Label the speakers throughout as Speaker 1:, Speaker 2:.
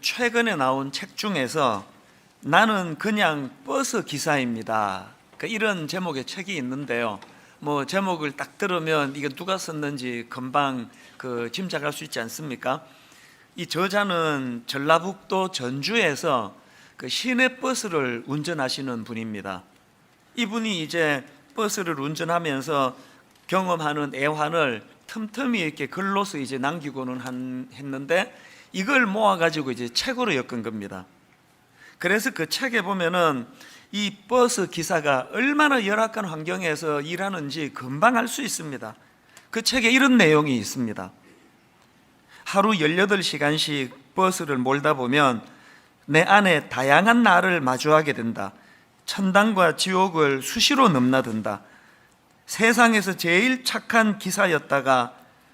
Speaker 1: 최근에 나온 책 중에서 나는 그냥 버스 기사입니다, 이런 제목의 책이 있는데요. 제목을 딱 들으면 이게 누가 썼는지 금방 짐작할 수 있지 않습니까? 이 저자는 전라북도 전주에서 시내버스를 운전하시는 분입니다. 이분이 이제 버스를 운전하면서 경험하는 애환을 틈틈이 이렇게 글로서 이제 남기고는 했는데, 이걸 모아가지고 이제 책으로 엮은 겁니다. 그래서 그 책에 보면은 이 버스 기사가 얼마나 열악한 환경에서 일하는지 금방 알 수 있습니다. 그 책에 이런 내용이 있습니다. 하루 18시간씩 버스를 몰다 보면 내 안에 다양한 나를 마주하게 된다. 천당과 지옥을 수시로 넘나든다. 세상에서 제일 착한 기사였다가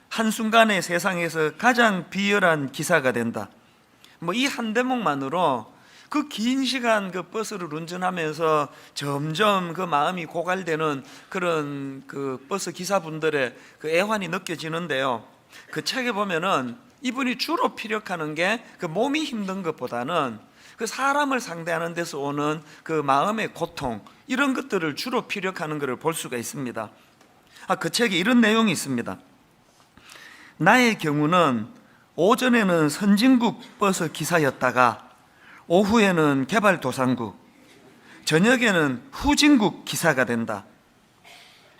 Speaker 1: 한순간에 세상에서 가장 비열한 기사가 된다. 이 한 대목만으로 그 긴 시간 그 버스를 운전하면서 점점 그 마음이 고갈되는 그런 그 버스 기사분들의 그 애환이 느껴지는데요. 그 책에 보면은 이분이 주로 피력하는 게 그 몸이 힘든 것보다는 그 사람을 상대하는 데서 오는 그 마음의 고통, 이런 것들을 주로 피력하는 것을 볼 수가 있습니다. 그 책에 이런 내용이 있습니다. 나의 경우는 오전에는 선진국 버스 기사였다가 오후에는 개발도상국, 저녁에는 후진국 기사가 된다.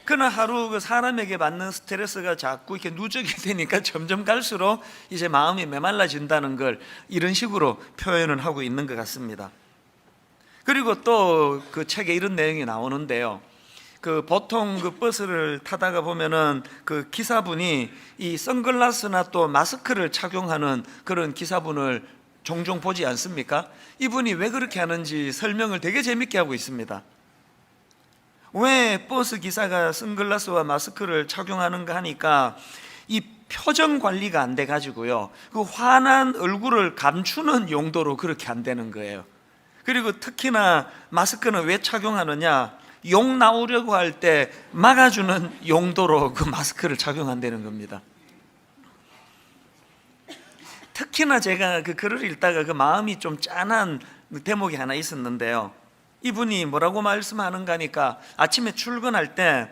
Speaker 1: 그러나 하루 그 사람에게 받는 스트레스가 자꾸 이렇게 누적이 되니까 점점 갈수록 이제 마음이 메말라진다는 걸 이런 식으로 표현을 하고 있는 것 같습니다. 그리고 또 그 책에 이런 내용이 나오는데요. 보통 그 버스를 타다가 보면은 그 기사분이 이 선글라스나 또 마스크를 착용하는 그런 기사분을 종종 보지 않습니까? 이분이 왜 그렇게 하는지 설명을 되게 재밌게 하고 있습니다. 왜 버스 기사가 선글라스와 마스크를 착용하는가 하니까 이 표정 관리가 안 돼 가지고요, 그 환한 얼굴을 감추는 용도로 그렇게 안 되는 거예요. 그리고 특히나 마스크는 왜 착용하느냐, 욕 나오려고 할 때 막아주는 용도로 그 마스크를 착용한다는 겁니다. 특히나 제가 그 글을 읽다가 그 마음이 좀 짠한 대목이 하나 있었는데요. 이분이 뭐라고 말씀하는가 하니까 아침에 출근할 때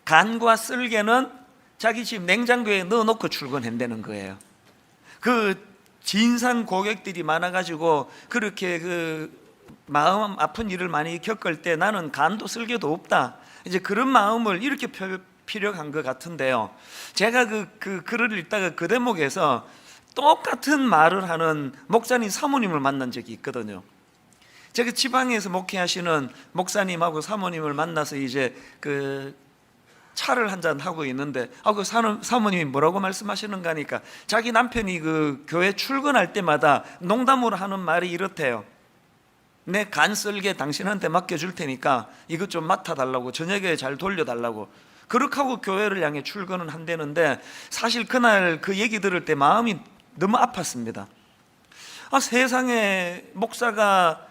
Speaker 1: 간과 쓸개는 자기 집 냉장고에 넣어놓고 출근한다는 거예요. 그 진상 고객들이 많아가지고 그렇게 그 마음 아픈 일을 많이 겪을 때 나는 간도 쓸개도 없다, 이제 그런 마음을 이렇게 피력한 것 같은데요. 제가 그 글을 읽다가 그 대목에서 똑같은 말을 하는 목사님 사모님을 만난 적이 있거든요. 제가 지방에서 목회하시는 목사님하고 사모님을 만나서 이제 그 차를 한잔 하고 있는데, 그 사모님이 뭐라고 말씀하시는가 하니까 자기 남편이 그 교회 출근할 때마다 농담으로 하는 말이 이렇대요. 내 간 쓸개 당신한테 맡겨줄 테니까 이것 좀 맡아달라고, 저녁에 잘 돌려달라고. 그렇게 하고 교회를 향해 출근은 한다는데, 사실 그날 그 얘기 들을 때 마음이 너무 아팠습니다. 세상에 목사가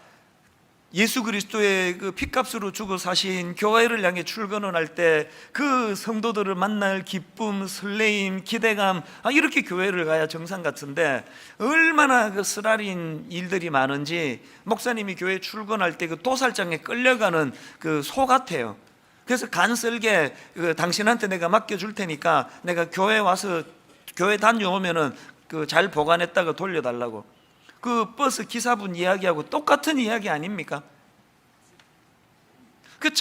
Speaker 1: 예수 그리스도의 그 핏값으로 주고 사신 교회를 향해 출근을 할 때 그 성도들을 만날 기쁨, 설레임, 기대감, 이렇게 교회를 가야 정상 같은데 얼마나 그 쓰라린 일들이 많은지 목사님이 교회 출근할 때 그 도살장에 끌려가는 그 소 같아요. 그래서 간 쓸개 당신한테 내가 맡겨줄 테니까 내가 교회 와서 교회 다녀오면은 그 잘 보관했다가 돌려달라고. 그 버스 기사분 이야기하고 똑같은 이야기 아닙니까? 그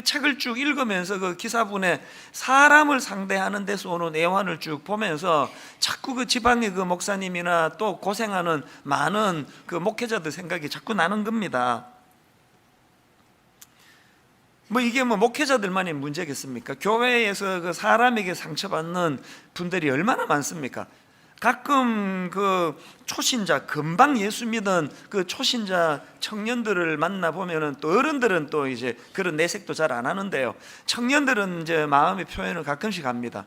Speaker 1: 책을 쭉 읽으면서 그 기사분의 사람을 상대하는 데서 오는 애환을 쭉 보면서 자꾸 그 지방의 그 목사님이나 또 고생하는 많은 그 목회자들 생각이 자꾸 나는 겁니다. 이게 목회자들만의 문제겠습니까? 교회에서 그 사람에게 상처받는 분들이 얼마나 많습니까? 가끔 그 초신자, 금방 예수 믿은 그 초신자 청년들을 만나보면은 또 어른들은 또 이제 그런 내색도 잘 안 하는데요. 청년들은 이제 마음의 표현을 가끔씩 합니다.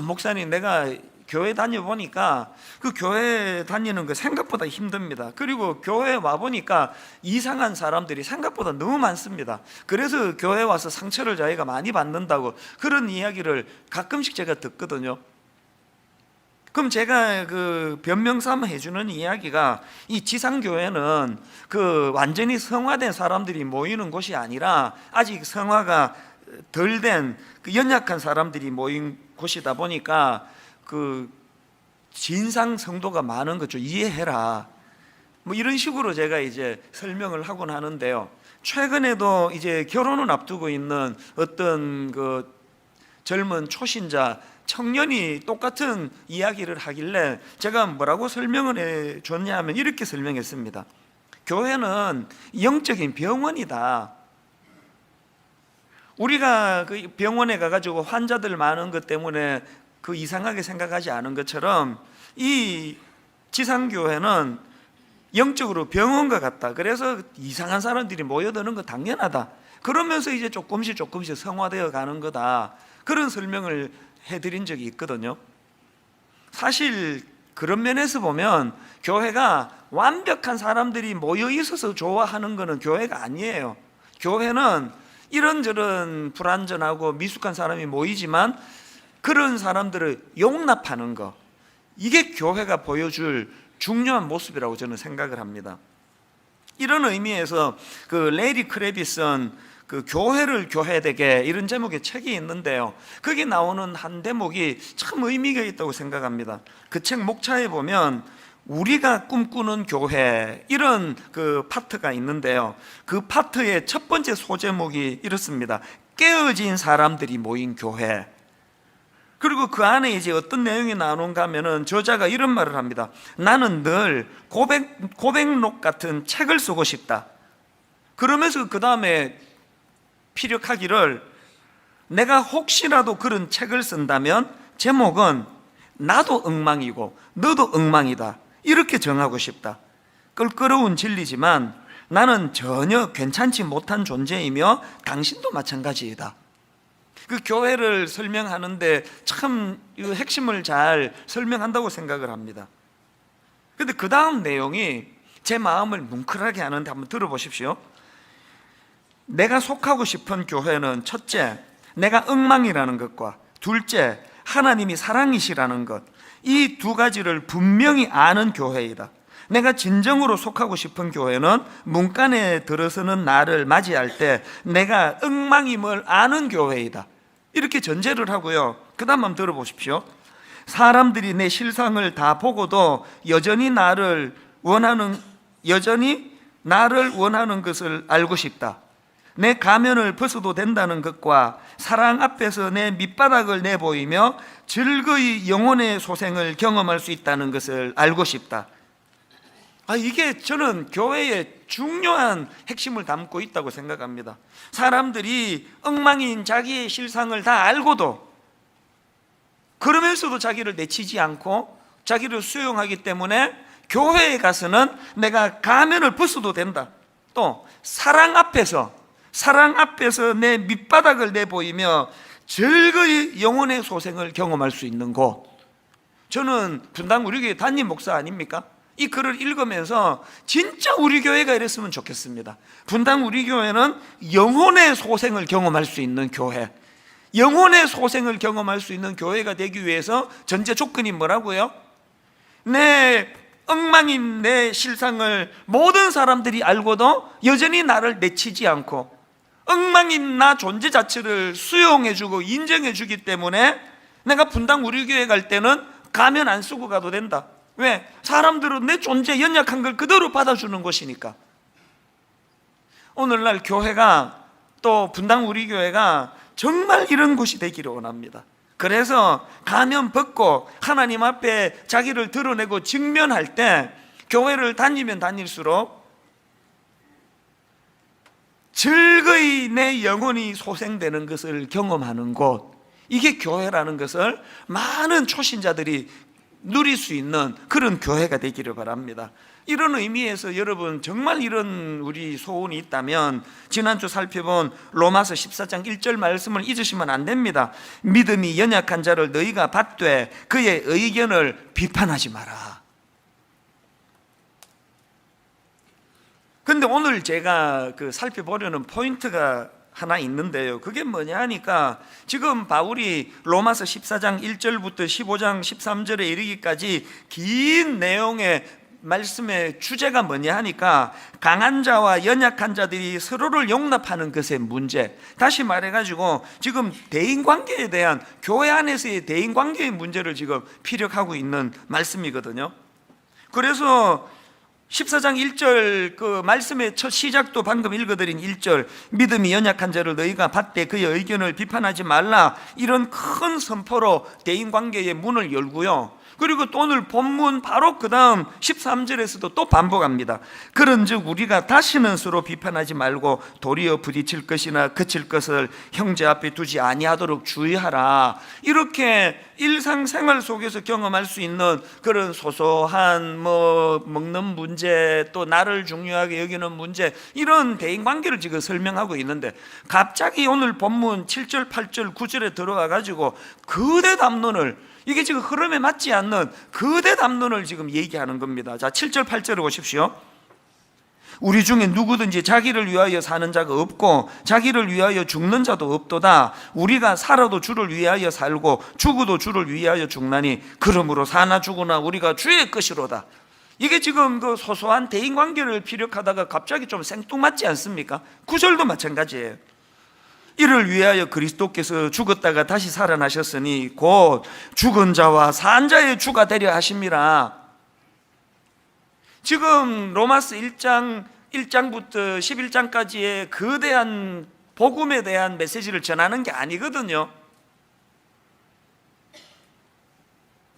Speaker 1: 목사님, 내가 교회 다녀보니까 그 교회 다니는 거 생각보다 힘듭니다. 그리고 교회에 와보니까 이상한 사람들이 생각보다 너무 많습니다. 그래서 교회 와서 상처를 자기가 많이 받는다고 그런 이야기를 가끔씩 제가 듣거든요. 그럼 제가 그 변명 삼아 해주는 이야기가, 이 지상교회는 그 완전히 성화된 사람들이 모이는 곳이 아니라 아직 성화가 덜 된 그 연약한 사람들이 모인 곳이다 보니까 그 진상 성도가 많은 거죠. 이해해라. 뭐 이런 식으로 제가 이제 설명을 하곤 하는데요. 최근에도 이제 결혼을 앞두고 있는 어떤 그 젊은 초신자 청년이 똑같은 이야기를 하길래 제가 뭐라고 설명을 해 줬냐면 이렇게 설명했습니다. 교회는 영적인 병원이다. 우리가 그 병원에 가가지고 환자들 많은 것 때문에 그 이상하게 생각하지 않은 것처럼 이 지상교회는 영적으로 병원과 같다. 그래서 이상한 사람들이 모여드는 거 당연하다. 그러면서 이제 조금씩 성화되어 가는 거다. 그런 설명을 해드린 적이 있거든요. 사실 그런 면에서 보면 교회가 완벽한 사람들이 모여 있어서 좋아하는 것은 교회가 아니에요. 교회는 이런저런 불완전하고 미숙한 사람이 모이지만 그런 사람들을 용납하는 것, 이게 교회가 보여줄 중요한 모습이라고 저는 생각을 합니다. 이런 의미에서 그 레리 크레비슨 그 교회를 교회되게 이런 제목의 책이 있는데요, 거기 나오는 한 대목이 참 의미가 있다고 생각합니다. 그 책 목차에 보면 우리가 꿈꾸는 교회, 이런 그 파트가 있는데요, 그 파트의 첫 번째 소제목이 이렇습니다. 깨어진 사람들이 모인 교회. 그리고 그 안에 이제 어떤 내용이 나오는가 하면은 저자가 이런 말을 합니다. 나는 늘 고백록 같은 책을 쓰고 싶다. 그러면서 그 다음에 피력하기를, 내가 혹시라도 그런 책을 쓴다면 제목은 나도 엉망이고 너도 엉망이다, 이렇게 정하고 싶다. 껄끄러운 진리지만 나는 전혀 괜찮지 못한 존재이며 당신도 마찬가지이다. 그 교회를 설명하는데 참 핵심을 잘 설명한다고 생각을 합니다. 그런데 그 다음 내용이 제 마음을 뭉클하게 하는데 한번 들어보십시오. 내가 속하고 싶은 교회는 첫째, 내가 엉망이라는 것과 둘째, 하나님이 사랑이시라는 것, 이 두 가지를 분명히 아는 교회이다. 내가 진정으로 속하고 싶은 교회는 문간에 들어서는 나를 맞이할 때 내가 엉망임을 아는 교회이다. 이렇게 전제를 하고요, 그 다음 한번 들어보십시오. 사람들이 내 실상을 다 보고도 여전히 나를 원하는 것을 알고 싶다. 내 가면을 벗어도 된다는 것과 사랑 앞에서 내 밑바닥을 내보이며 즐거이 영혼의 소생을 경험할 수 있다는 것을 알고 싶다. 이게 저는 교회의 중요한 핵심을 담고 있다고 생각합니다. 사람들이 엉망인 자기의 실상을 다 알고도, 그러면서도 자기를 내치지 않고 자기를 수용하기 때문에 교회에 가서는 내가 가면을 벗어도 된다. 또 사랑 앞에서 내 밑바닥을 내보이며 즐거이 영혼의 소생을 경험할 수 있는 곳. 저는 분당 우리 교회 담임 목사 아닙니까? 이 글을 읽으면서 진짜 우리 교회가 이랬으면 좋겠습니다. 분당 우리 교회는 영혼의 소생을 경험할 수 있는 교회, 영혼의 소생을 경험할 수 있는 교회가 되기 위해서 전제 조건이 뭐라고요? 내 엉망인 내 실상을 모든 사람들이 알고도 여전히 나를 내치지 않고 엉망인 나 존재 자체를 수용해주고 인정해주기 때문에 내가 분당 우리 교회 갈 때는 가면 안 쓰고 가도 된다. 왜? 사람들은 내 존재 연약한 걸 그대로 받아주는 것이니까. 오늘날 교회가, 또 분당 우리 교회가 정말 이런 곳이 되기를 원합니다. 그래서 가면 벗고 하나님 앞에 자기를 드러내고 직면할 때 교회를 다니면 다닐수록 즐거이 내 영혼이 소생되는 것을 경험하는 곳, 이게 교회라는 것을 많은 초신자들이 누릴 수 있는 그런 교회가 되기를 바랍니다. 이런 의미에서 여러분 정말 이런 우리 소원이 있다면 지난주 살펴본 로마서 14장 1절 말씀을 잊으시면 안 됩니다. 믿음이 연약한 자를 너희가 받되 그의 의견을 비판하지 마라. 그런데 오늘 제가 살펴보려는 포인트가 하나 있는데요. 그게 뭐냐 하니까 지금 바울이 로마서 14장 1절부터 15장 13절에 이르기까지 긴 내용의 말씀의 주제가 뭐냐 하니까 강한 자와 연약한 자들이 서로를 용납하는 것의 문제, 다시 말해가지고 지금 대인관계에 대한, 교회 안에서의 대인관계의 문제를 지금 피력하고 있는 말씀이거든요. 그래서 14장 1절 그 말씀의 첫 시작도 방금 읽어드린 1절, 믿음이 연약한 자를 너희가 받되 그의 의견을 비판하지 말라, 이런 큰 선포로 대인관계의 문을 열고요. 그리고 또 오늘 본문 바로 그 다음 13절에서도 또 반복합니다. 그런즉 우리가 다시는 서로 비판하지 말고 도리어 부딪힐 것이나 그칠 것을 형제 앞에 두지 아니하도록 주의하라. 이렇게 일상생활 속에서 경험할 수 있는 그런 소소한 먹는 문제, 또 나를 중요하게 여기는 문제, 이런 대인관계를 지금 설명하고 있는데 갑자기 오늘 본문 7절 8절 9절에 들어와 가지고 거대 담론을, 이게 지금 흐름에 맞지 않는 거대 담론을 지금 얘기하는 겁니다. 자, 7절 8절을 보십시오. 우리 중에 누구든지 자기를 위하여 사는 자가 없고 자기를 위하여 죽는 자도 없도다. 우리가 살아도 주를 위하여 살고 죽어도 주를 위하여 죽나니 그러므로 사나 죽으나 우리가 주의 것이로다. 이게 지금 그 소소한 대인관계를 피력하다가 갑자기 좀 생뚱맞지 않습니까? 9절도 마찬가지예요. 이를 위하여 그리스도께서 죽었다가 다시 살아나셨으니 곧 죽은 자와 산 자의 주가 되려 하심이라. 지금 로마서 1장부터 11장까지의 거대한 복음에 대한 메시지를 전하는 게 아니거든요.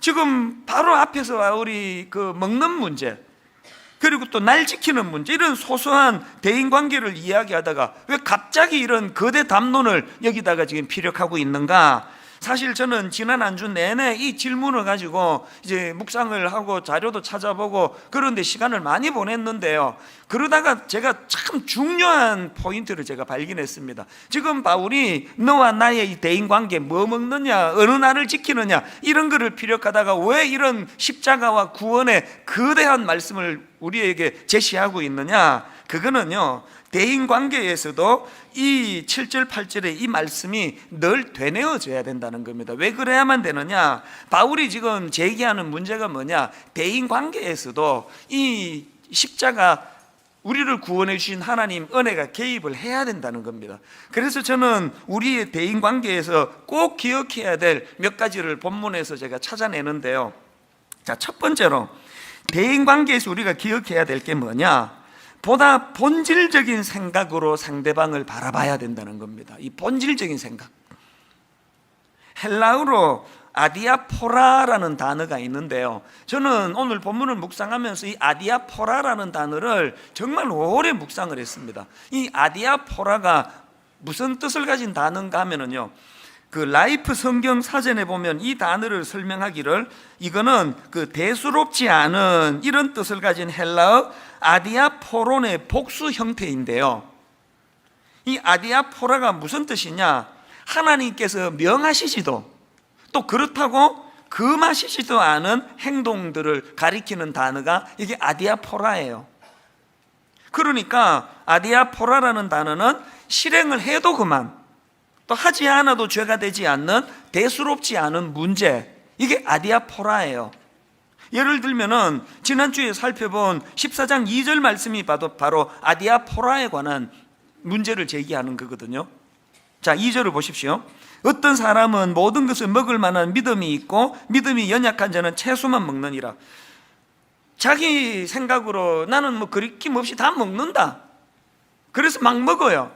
Speaker 1: 지금 바로 앞에서 우리 그 먹는 문제, 그리고 또 날 지키는 문제, 이런 소소한 대인관계를 이야기하다가 왜 갑자기 이런 거대 담론을 여기다가 지금 피력하고 있는가? 사실 저는 지난 한 주 내내 이 질문을 가지고 이제 묵상을 하고 자료도 찾아보고 그런데 시간을 많이 보냈는데요. 그러다가 제가 참 중요한 포인트를 제가 발견했습니다. 지금 바울이 너와 나의 이 대인관계, 뭐 먹느냐, 어느 날을 지키느냐, 이런 거를 피력하다가 왜 이런 십자가와 구원의 거대한 말씀을 우리에게 제시하고 있느냐? 그거는요, 대인관계에서도 이 7절 8절의 이 말씀이 늘 되뇌어져야 된다는 겁니다. 왜 그래야만 되느냐? 바울이 지금 제기하는 문제가 뭐냐? 대인관계에서도 이 십자가, 우리를 구원해 주신 하나님 은혜가 개입을 해야 된다는 겁니다. 그래서 저는 우리의 대인관계에서 꼭 기억해야 될 몇 가지를 본문에서 제가 찾아내는데요. 자, 첫 번째로 대인관계에서 우리가 기억해야 될 게 뭐냐? 보다 본질적인 생각으로 상대방을 바라봐야 된다는 겁니다. 이 본질적인 생각, 헬라어로 아디아포라라는 단어가 있는데요, 저는 오늘 본문을 묵상하면서 이 아디아포라라는 단어를 정말 오래 묵상을 했습니다. 이 아디아포라가 무슨 뜻을 가진 단어인가 하면은요, 그 라이프 성경 사전에 보면 이 단어를 설명하기를 이거는 그 대수롭지 않은, 이런 뜻을 가진 헬라어 아디아포론의 복수 형태인데요, 이 아디아포라가 무슨 뜻이냐? 하나님께서 명하시지도 또 그렇다고 금하시지도 않은 행동들을 가리키는 단어가 이게 아디아포라예요. 그러니까 아디아포라라는 단어는 실행을 해도 그만, 또 하지 않아도 죄가 되지 않는 대수롭지 않은 문제, 이게 아디아포라예요. 예를 들면은 지난주에 살펴본 14장 2절 말씀이 바로 아디아포라에 관한 문제를 제기하는 거거든요. 자, 2절을 보십시오. 어떤 사람은 모든 것을 먹을 만한 믿음이 있고 믿음이 연약한 자는 채소만 먹느니라. 자기 생각으로 나는 뭐 거리낌 없이 다 먹는다, 그래서 막 먹어요.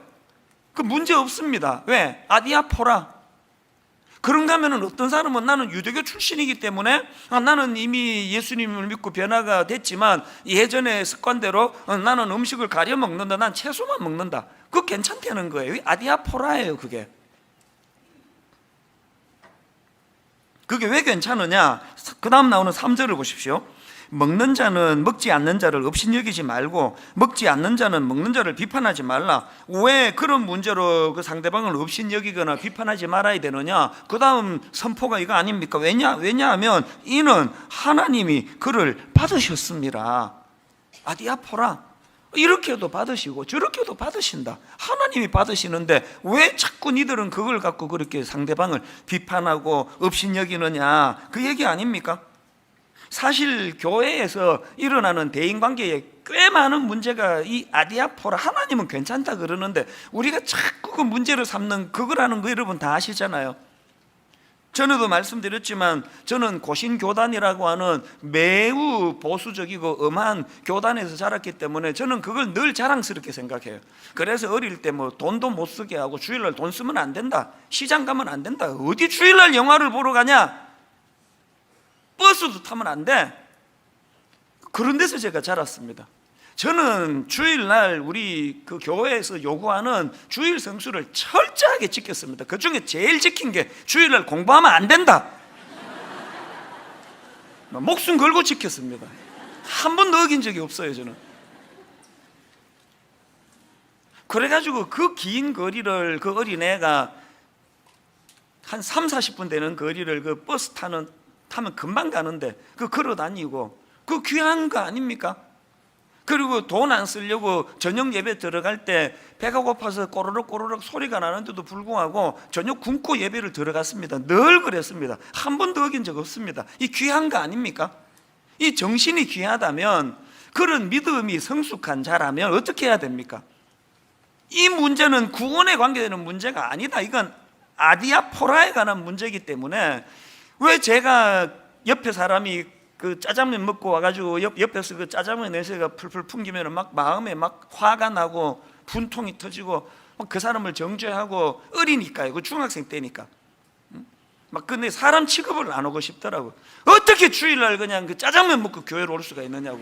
Speaker 1: 그 문제 없습니다. 왜? 아디아포라. 그런가 하면 어떤 사람은 나는 유대교 출신이기 때문에 나는 이미 예수님을 믿고 변화가 됐지만 예전의 습관대로 나는 음식을 가려 먹는다, 난 채소만 먹는다, 그거 괜찮다는 거예요. 아디아포라예요. 그게 왜 괜찮으냐? 그 다음 나오는 3절을 보십시오. 먹는 자는 먹지 않는 자를 업신여기지 말고 먹지 않는 자는 먹는 자를 비판하지 말라. 왜 그런 문제로 그 상대방을 업신여기거나 비판하지 말아야 되느냐? 그 다음 선포가 이거 아닙니까? 왜냐하면 이는 하나님이 그를 받으셨습니다. 아디아포라. 이렇게도 받으시고 저렇게도 받으신다. 하나님이 받으시는데 왜 자꾸 니들은 그걸 갖고 그렇게 상대방을 비판하고 업신여기느냐, 그 얘기 아닙니까? 사실 교회에서 일어나는 대인관계에 꽤 많은 문제가 이 아디아포라, 하나님은 괜찮다 그러는데 우리가 자꾸 그 문제를 삼는 그거라는 거 여러분 다 아시잖아요. 전에도 말씀드렸지만 저는 고신교단이라고 하는 매우 보수적이고 엄한 교단에서 자랐기 때문에 저는 그걸 늘 자랑스럽게 생각해요. 그래서 어릴 때 뭐 돈도 못 쓰게 하고 주일날 돈 쓰면 안 된다, 시장 가면 안 된다, 어디 주일날 영화를 보러 가냐, 버스도 타면 안 돼, 그런 데서 제가 자랐습니다. 저는 주일날 우리 그 교회에서 요구하는 주일 성수를 철저하게 지켰습니다. 그 중에 제일 지킨 게 주일날 공부하면 안 된다, 목숨 걸고 지켰습니다. 한 번도 어긴 적이 없어요 저는. 그래가지고 그 긴 거리를, 그 어린애가 한 30-40분 되는 거리를 그 버스 타면 금방 가는데 그 걸어 다니고, 그 귀한 거 아닙니까? 그리고 돈 안 쓰려고 저녁 예배 들어갈 때 배가 고파서 꼬르륵 꼬르륵 소리가 나는데도 불구하고 저녁 굶고 예배를 들어갔습니다. 늘 그랬습니다. 한 번도 어긴 적 없습니다. 이 귀한 거 아닙니까? 이 정신이 귀하다면, 그런 믿음이 성숙한 자라면 어떻게 해야 됩니까? 이 문제는 구원에 관계되는 문제가 아니다. 이건 아디아포라에 관한 문제이기 때문에, 왜 제가 옆에 사람이 그 짜장면 먹고 와가지고 옆에서 그 짜장면 냄새가 풀풀 풍기면 막 마음에 막 화가 나고 분통이 터지고 막 그 사람을 정죄하고, 어리니까요. 그 중학생 때니까 막 근데 사람 취급을 안 하고 싶더라고. 어떻게 주일날 그냥 그 짜장면 먹고 교회로 올 수가 있느냐고.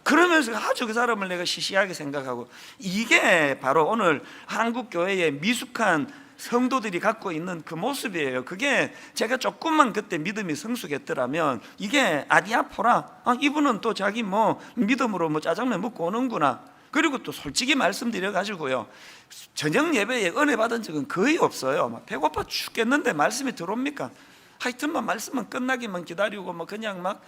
Speaker 1: 그러면서 아주 그 사람을 내가 시시하게 생각하고, 이게 바로 오늘 한국 교회의 미숙한 성도들이 갖고 있는 그 모습이에요. 그게 제가 조금만 그때 믿음이 성숙했더라면, 이게 아디아포라, 이분은 또 자기 뭐 믿음으로 뭐 짜장면 먹고 오는구나. 그리고 또 솔직히 말씀드려가지고요, 저녁 예배에 은혜 받은 적은 거의 없어요. 막 배고파 죽겠는데 말씀이 들어옵니까? 하여튼만 말씀만 끝나기만 기다리고 뭐 그냥 막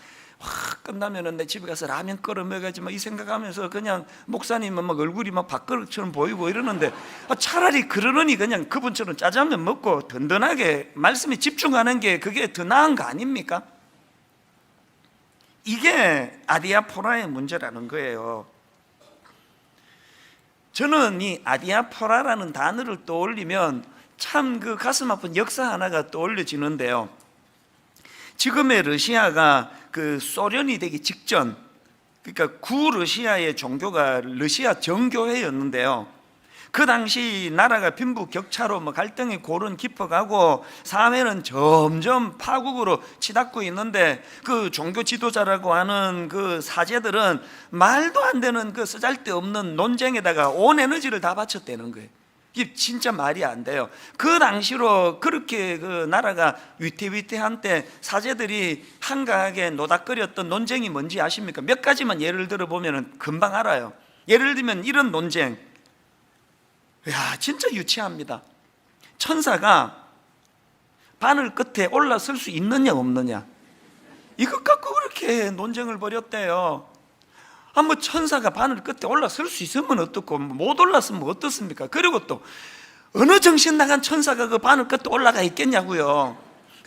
Speaker 1: 끝나면은 내 집에 가서 라면 끓여 먹어야지 막 이 생각하면서, 그냥 목사님은 막 얼굴이 막 밥그릇처럼 보이고 이러는데, 차라리 그러느니 그냥 그분처럼 짜장면 먹고 든든하게 말씀에 집중하는 게 그게 더 나은 거 아닙니까? 이게 아디아포라의 문제라는 거예요. 저는 이 아디아포라라는 단어를 떠올리면 참 그 가슴 아픈 역사 하나가 떠올려지는데요. 지금의 러시아가 그 소련이 되기 직전, 그러니까 구러시아의 종교가 러시아 정교회였는데요. 그 당시 나라가 빈부격차로 뭐 갈등이 고른 깊어가고 사회는 점점 파국으로 치닫고 있는데, 그 종교 지도자라고 하는 그 사제들은 말도 안 되는 그 쓰잘데없는 논쟁에다가 온 에너지를 다 바쳤다는 거예요. 이게 진짜 말이 안 돼요. 그 당시로 그렇게 그 나라가 위태위태한 때 사제들이 한가하게 노닥거렸던 논쟁이 뭔지 아십니까? 몇 가지만 예를 들어보면 금방 알아요. 예를 들면 이런 논쟁, 야 진짜 유치합니다. 천사가 바늘 끝에 올라설 수 있느냐 없느냐, 이것 갖고 그렇게 논쟁을 벌였대요. 뭐 천사가 바늘 끝에 올라설 수 있으면 어떻고 못 올랐으면 어떻습니까? 그리고 또 어느 정신 나간 천사가 그 바늘 끝에 올라가 있겠냐고요.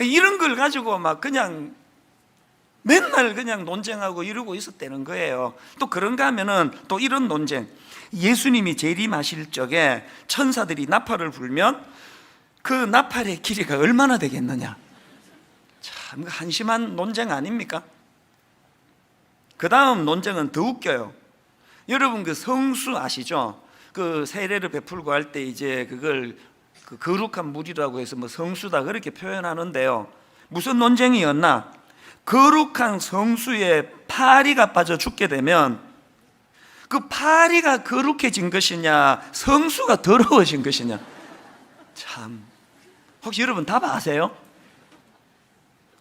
Speaker 1: 이런 걸 가지고 막 그냥 맨날 그냥 논쟁하고 이러고 있었다는 거예요. 또 그런가 하면은 또 이런 논쟁, 예수님이 재림하실 적에 천사들이 나팔을 불면 그 나팔의 길이가 얼마나 되겠느냐. 참 한심한 논쟁 아닙니까? 그 다음 논쟁은 더 웃겨요. 여러분 그 성수 아시죠? 그 세례를 베풀고 할 때 이제 그걸 그 거룩한 물이라고 해서 뭐 성수다 그렇게 표현하는데요. 무슨 논쟁이었나? 거룩한 성수에 파리가 빠져 죽게 되면 그 파리가 거룩해진 것이냐, 성수가 더러워진 것이냐. 참, 혹시 여러분 답 아세요?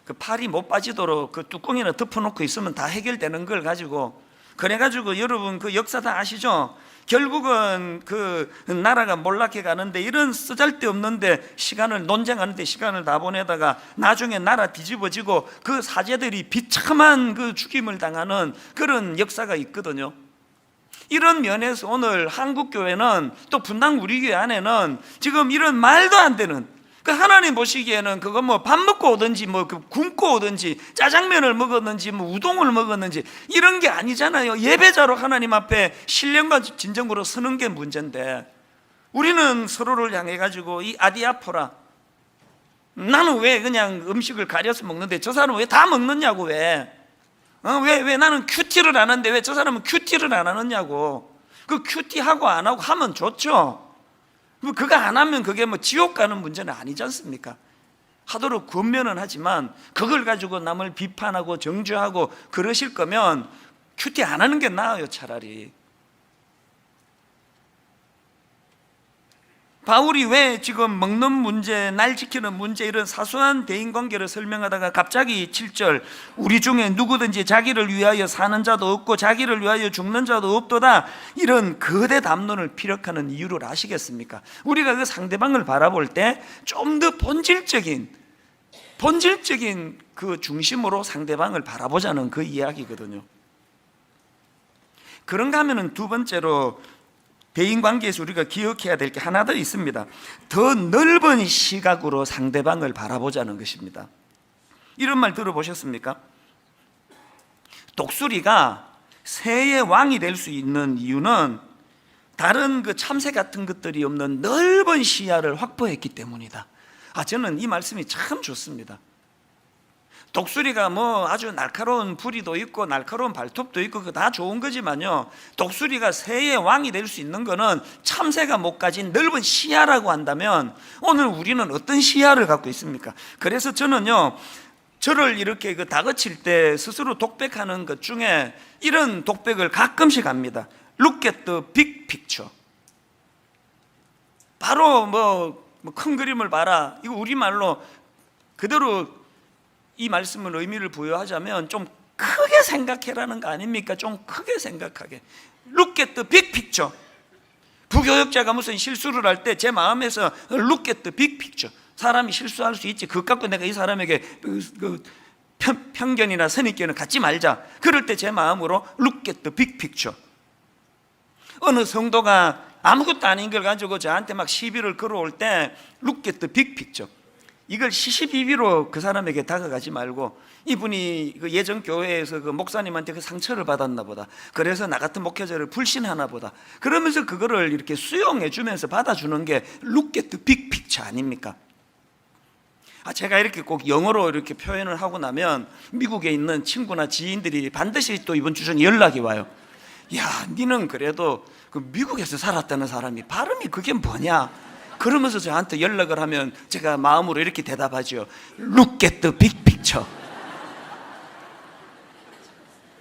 Speaker 1: 그 팔이 못 빠지도록 그 뚜껑이나 덮어놓고 있으면 다 해결되는 걸 가지고, 그래가지고 여러분 그 역사 다 아시죠? 결국은 그 나라가 몰락해 가는데, 이런 쓰잘데없는데 시간을 논쟁하는데 시간을 다 보내다가 나중에 나라 뒤집어지고 그 사제들이 비참한 그 죽임을 당하는 그런 역사가 있거든요. 이런 면에서 오늘 한국교회는 또 분당 우리 교회 안에는 지금 이런 말도 안 되는, 그 하나님 보시기에는 그거 뭐 밥 먹고 오든지 뭐 굶고 오든지 짜장면을 먹었는지 뭐 우동을 먹었는지 이런 게 아니잖아요. 예배자로 하나님 앞에 신령과 진정으로 서는 게 문제인데, 우리는 서로를 향해 가지고 이 아디아포라, 나는 왜 그냥 음식을 가려서 먹는데 저 사람은 왜 다 먹느냐고, 왜 나는 큐티를 안 하는데 왜 저 사람은 큐티를 안 하느냐고. 그 큐티하고 안 하고 하면 좋죠. 그거 안 하면 그게 뭐 지옥 가는 문제는 아니지 않습니까? 하도록 권면은 하지만 그걸 가지고 남을 비판하고 정죄하고 그러실 거면 큐티 안 하는 게 나아요, 차라리. 바울이 왜 지금 먹는 문제, 날 지키는 문제, 이런 사소한 대인관계를 설명하다가 갑자기 7절, 우리 중에 누구든지 자기를 위하여 사는 자도 없고 자기를 위하여 죽는 자도 없도다, 이런 거대 담론을 피력하는 이유를 아시겠습니까? 우리가 그 상대방을 바라볼 때 좀 더 본질적인 그 중심으로 상대방을 바라보자는 그 이야기거든요. 그런가 하면은 두 번째로 대인관계에서 우리가 기억해야 될 게 하나 더 있습니다. 더 넓은 시각으로 상대방을 바라보자는 것입니다. 이런 말 들어보셨습니까? 독수리가 새의 왕이 될 수 있는 이유는 다른 그 참새 같은 것들이 없는 넓은 시야를 확보했기 때문이다. 저는 이 말씀이 참 좋습니다. 독수리가 뭐 아주 날카로운 부리도 있고 날카로운 발톱도 있고 그거 다 좋은 거지만요, 독수리가 새의 왕이 될 수 있는 거는 참새가 못 가진 넓은 시야라고 한다면 오늘 우리는 어떤 시야를 갖고 있습니까? 그래서 저는요, 저를 이렇게 그 다그칠 때 스스로 독백하는 것 중에 이런 독백을 가끔씩 합니다. Look at the big picture. 바로 뭐 큰 그림을 봐라. 이거 우리말로 그대로 이 말씀을 의미를 부여하자면 좀 크게 생각해라는 거 아닙니까? 좀 크게 생각하게. Look at the big picture. 부교역자가 무슨 실수를 할 때 제 마음에서 Look at the big picture. 사람이 실수할 수 있지, 그것 갖고 내가 이 사람에게 편견이나 선입견을 갖지 말자. 그럴 때 제 마음으로 Look at the big picture. 어느 성도가 아무것도 아닌 걸 가지고 저한테 막 시비를 걸어올 때 Look at the big picture. 이걸 시시비비로 그 사람에게 다가가지 말고, 이분이 그 예전 교회에서 그 목사님한테 그 상처를 받았나 보다, 그래서 나 같은 목회자를 불신하나 보다, 그러면서 그거를 이렇게 수용해 주면서 받아주는 게 Look at the big picture 아닙니까? 제가 이렇게 꼭 영어로 이렇게 표현을 하고 나면 미국에 있는 친구나 지인들이 반드시 또 이번 주 중에 연락이 와요. 야, 니는 그래도 그 미국에서 살았다는 사람이 발음이 그게 뭐냐? 그러면서 저한테 연락을 하면 제가 마음으로 이렇게 대답하죠. Look at the big picture.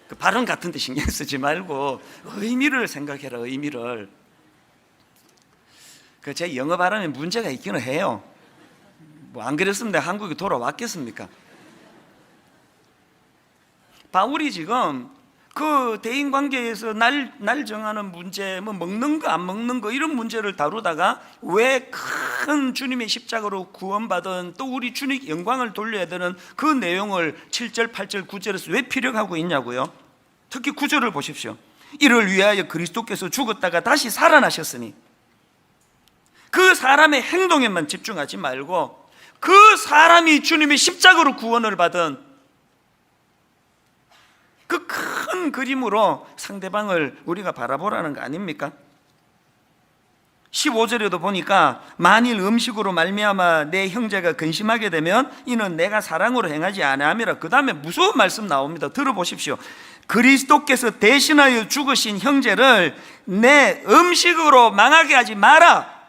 Speaker 1: 그 발음 같은 데 신경 쓰지 말고 의미를 생각해라, 의미를. 제 영어 발음에 문제가 있기는 해요. 뭐 안 그랬으면 내가 한국에 돌아왔겠습니까? 바울이 지금 그 대인관계에서 날 정하는 문제, 뭐 먹는 거 안 먹는 거 이런 문제를 다루다가 왜 큰 주님의 십자가로 구원받은 또 우리 주님 영광을 돌려야 되는 그 내용을 7절, 8절, 9절에서 왜 피력하고 있냐고요? 특히 9절을 보십시오. 이를 위하여 그리스도께서 죽었다가 다시 살아나셨으니, 그 사람의 행동에만 집중하지 말고 그 사람이 주님의 십자가로 구원을 받은 그 큰 그림으로 상대방을 우리가 바라보라는 거 아닙니까? 15절에도 보니까 만일 음식으로 말미암아 내 형제가 근심하게 되면 이는 내가 사랑으로 행하지 아니함이라. 그 다음에 무서운 말씀 나옵니다. 들어보십시오. 그리스도께서 대신하여 죽으신 형제를 내 음식으로 망하게 하지 마라.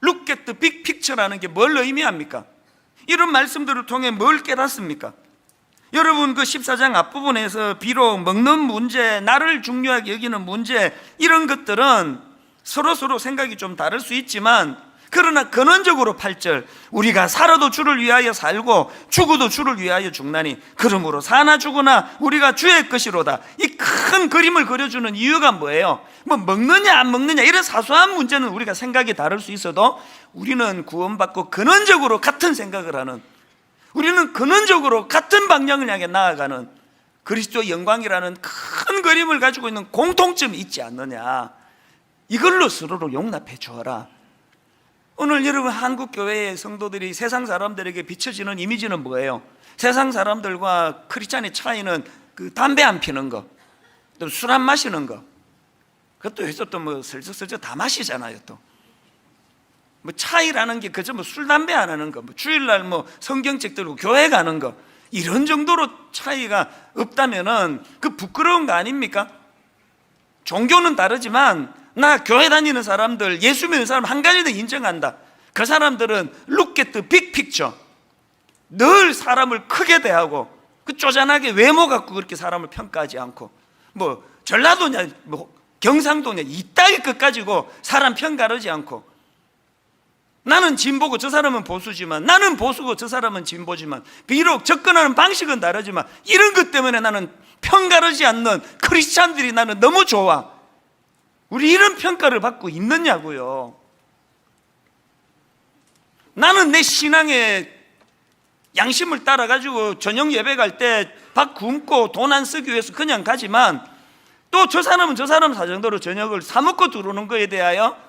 Speaker 1: Look at the big picture라는 게 뭘 의미합니까? 이런 말씀들을 통해 뭘 깨닫습니까? 여러분, 그 14장 앞부분에서 비록 먹는 문제, 나를 중요하게 여기는 문제, 이런 것들은 서로 생각이 좀 다를 수 있지만, 그러나 근원적으로 8절, 우리가 살아도 주를 위하여 살고 죽어도 주를 위하여 죽나니 그러므로 사나 죽으나 우리가 주의 것이로다. 이 큰 그림을 그려주는 이유가 뭐예요? 뭐 먹느냐 안 먹느냐 이런 사소한 문제는 우리가 생각이 다를 수 있어도 우리는 구원받고 근원적으로 같은 생각을 하는, 우리는 근원적으로 같은 방향을 향해 나아가는 그리스도 영광이라는 큰 큰 그림을 가지고 있는 공통점이 있지 않느냐. 이걸로 서로를 용납해 주어라. 오늘 여러분 한국 교회의 성도들이 세상 사람들에게 비춰지는 이미지는 뭐예요? 세상 사람들과 크리스찬의 차이는 그 담배 안 피는 거, 또 술 안 마시는 거. 그것도 해서 또 뭐 슬쩍슬쩍 다 마시잖아요. 또 뭐 차이라는 게 그저 뭐 술 담배 안 하는 거, 뭐 주일날 뭐 성경책 들고 교회 가는 거, 이런 정도로 차이가 없다면은 그 부끄러운 거 아닙니까? 종교는 다르지만 나 교회 다니는 사람들, 예수 믿는 사람 한 가지는 인정한다. 그 사람들은 look at the big picture. 늘 사람을 크게 대하고 그 쪼잔하게 외모 갖고 그렇게 사람을 평가하지 않고 뭐 전라도냐 뭐 경상도냐 이따위 것 가지고 사람 평가하지 않고, 나는 진보고 저 사람은 보수지만, 나는 보수고 저 사람은 진보지만, 비록 접근하는 방식은 다르지만 이런 것 때문에 나는 평가하지 않는 크리스찬들이 나는 너무 좋아. 우리 이런 평가를 받고 있느냐고요. 나는 내 신앙의 양심을 따라가지고 저녁 예배 갈 때 밥 굶고 돈 안 쓰기 위해서 그냥 가지만, 또 저 사람은 저 사람 사정대로 저녁을 사 먹고 들어오는 거에 대하여